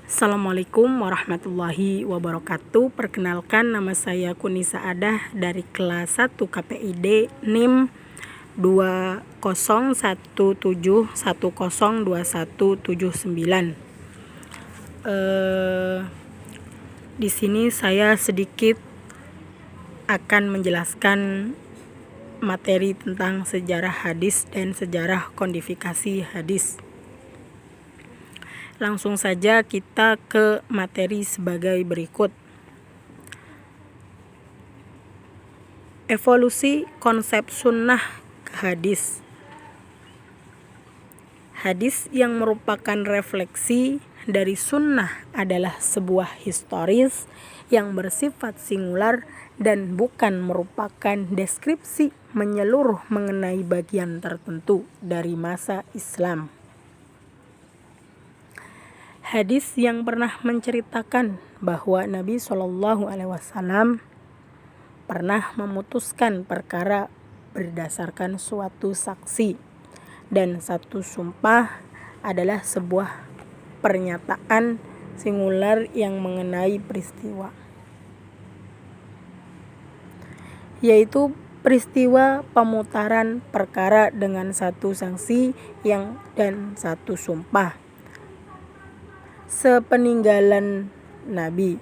Assalamualaikum warahmatullahi wabarakatuh. Perkenalkan, nama saya Kuni Saadah dari kelas 1 KPID NIM 2017102179. Di sini saya sedikit akan menjelaskan materi tentang sejarah hadis dan sejarah kodifikasi hadis. Langsung saja kita ke materi sebagai berikut. Evolusi konsep sunnah ke hadis. Hadis yang merupakan refleksi dari sunnah adalah sebuah historis yang bersifat singular dan bukan merupakan deskripsi menyeluruh mengenai bagian tertentu dari masa Islam. Hadis yang pernah menceritakan bahwa Nabi SAW pernah memutuskan perkara berdasarkan suatu saksi, dan satu sumpah adalah sebuah pernyataan singular yang mengenai peristiwa, yaitu peristiwa pemutaran perkara dengan satu saksi dan satu sumpah. Sepeninggalan Nabi,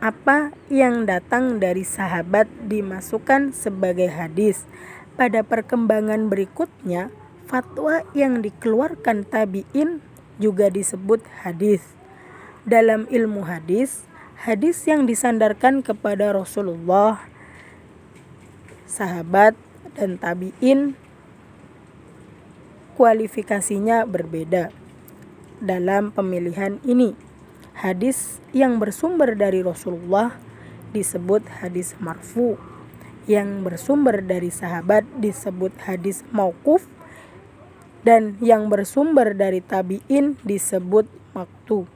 apa yang datang dari sahabat dimasukkan sebagai hadis. Pada perkembangan berikutnya, fatwa yang dikeluarkan tabi'in juga disebut hadis. Dalam ilmu hadis, hadis yang disandarkan kepada Rasulullah, sahabat, dan tabi'in kualifikasinya berbeda. Dalam pemilihan ini, hadis yang bersumber dari Rasulullah disebut hadis marfu, yang bersumber dari sahabat disebut hadis mauquf, dan yang bersumber dari tabi'in disebut maqtu.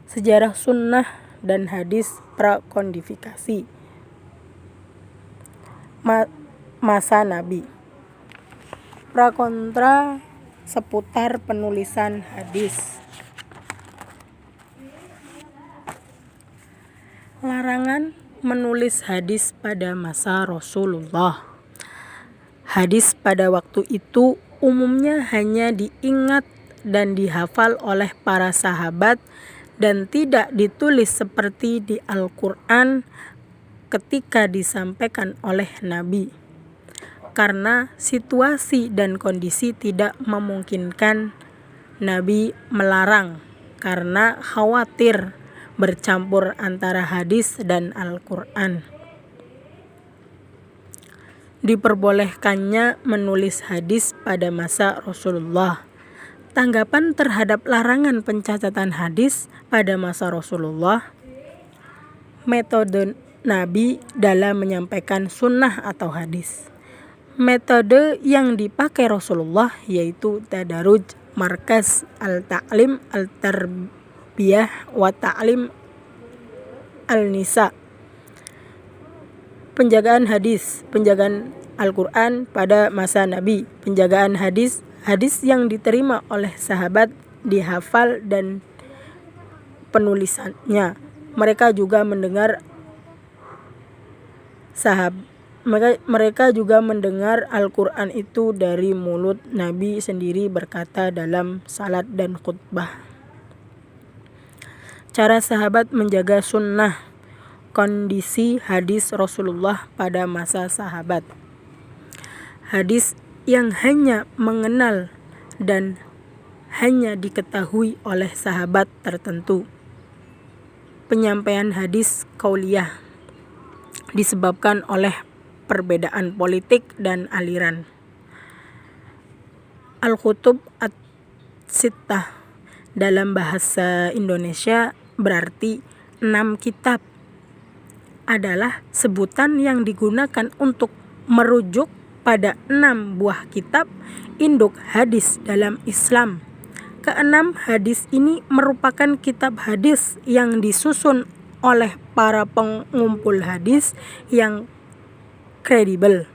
Sejarah sunnah dan hadis prakodifikasi. Masa Nabi. Prakontra seputar penulisan hadis. Larangan menulis hadis pada masa Rasulullah. Hadis pada waktu itu umumnya hanya diingat dan dihafal oleh para sahabat dan tidak ditulis seperti di Al-Quran ketika disampaikan oleh Nabi, karena situasi dan kondisi tidak memungkinkan Nabi melarang karena khawatir bercampur antara hadis dan Al-Quran. Diperbolehkannya menulis hadis pada masa Rasulullah. Tanggapan terhadap larangan pencatatan hadis pada masa Rasulullah. Metode Nabi dalam menyampaikan sunnah atau hadis. Metode yang dipakai Rasulullah yaitu tadaruj, markas, al-ta'lim, al-tarbiyah, wa ta'lim al-nisa. Penjagaan hadis, penjagaan Al-Quran pada masa Nabi. Penjagaan hadis, hadis yang diterima oleh sahabat dihafal dan penulisannya. Mereka juga mendengar Al-Quran itu dari mulut Nabi sendiri berkata dalam salat dan khutbah. Cara sahabat menjaga sunnah. Kondisi hadis Rasulullah pada masa sahabat. Hadis yang hanya mengenal dan hanya diketahui oleh sahabat tertentu. Penyampaian hadis qauliyah disebabkan oleh perbedaan politik dan aliran. Al-Kutub As-Sittah dalam bahasa Indonesia berarti 6 kitab, adalah sebutan yang digunakan untuk merujuk pada 6 buah kitab induk hadis dalam Islam. Keenam hadis ini merupakan kitab hadis yang disusun oleh para pengumpul hadis yang kredibel.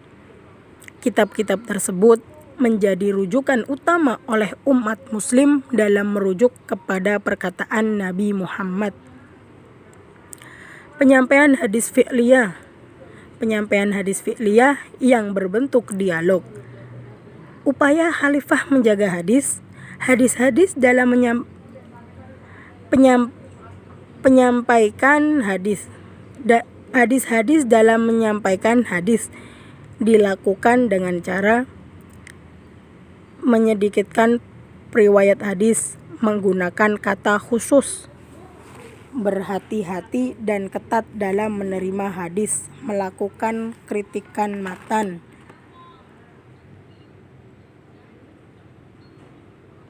Kitab-kitab tersebut menjadi rujukan utama oleh umat muslim dalam merujuk kepada perkataan Nabi Muhammad. Penyampaian hadis fi'liyah. Penyampaian hadis fi'liyah yang berbentuk dialog. Upaya khalifah menjaga hadis. Hadis-hadis dalam penyampaikan hadis. Hadis-hadis dalam menyampaikan hadis dilakukan dengan cara menyedikitkan riwayat hadis, menggunakan kata khusus, berhati-hati dan ketat dalam menerima hadis, melakukan kritikan matan,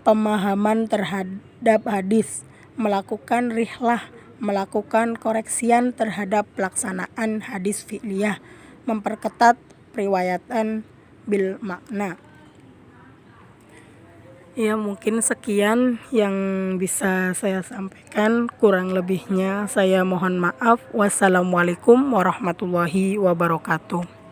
pemahaman terhadap hadis, melakukan rihlah, melakukan koreksian terhadap pelaksanaan hadis fi'liyah, memperketat periwayatan bil makna. Ya, mungkin sekian yang bisa saya sampaikan, kurang lebihnya saya mohon maaf. Wassalamualaikum warahmatullahi wabarakatuh.